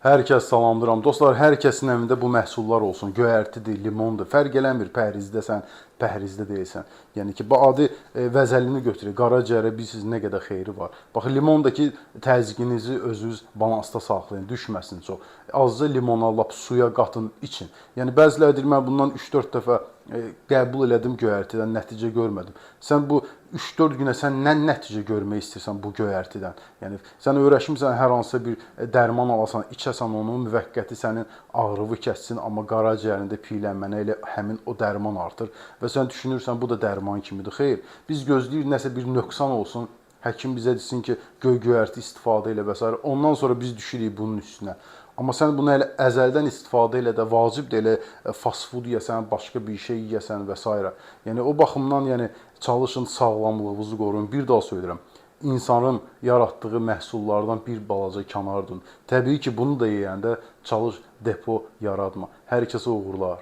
Hər kəs salamlayıram. Dostlar, hər kəsin evində bu məhsullar olsun. Göyərtidir, limondur. Fərq eləmir, pəhrizdəsən, pəhrizdə deyilsən. Yəni ki, bu adi vəzəlini götürək. Qaraciyərə bilirsiniz nə qədər xeyri var. Bax, limondakı təzyiqinizi özünüz balansda saxlayın, düşməsin çox. Azca limona, lap suya qatın, için. Yəni bəziləri deyir, mən bundan 3-4 dəfə qəbul elədim göyərtidən, nəticə görmədim. Sən bu 3-4 günə sən nə nəticə görmək istəyirsən bu göyərtidən? Yəni sən öyrəşmisən hər hansısa bir dərman alasan, içəsən onu, müvəqqəti sənin ağrını kəssin, amma qaraciyərində piylənmənə elə həmin o dərman artır və sən düşünürsən bu da dərman kimidir. Xeyr, biz gözləyirik nəsə bir nöqsan olsun, həkim bizə desin ki, göyərti istifadə elə və s. Ondan sonra biz düşürük bunun üstünə. Amma sən bunu elə əzəldən istifadə elə də vacibdir, elə fast food yeyəsən, başqa bir şey yeyəsən və s. Yəni o baxımdan yəni çalışın sağlamlığınızı qoruyun. Bir daha söyləyirəm. İnsanın yaratdığı məhsullardan bir balaca kənar durun. Təbii ki, bunu da yeyəndə çalış depo yaratma. Hər kəsə uğurlar.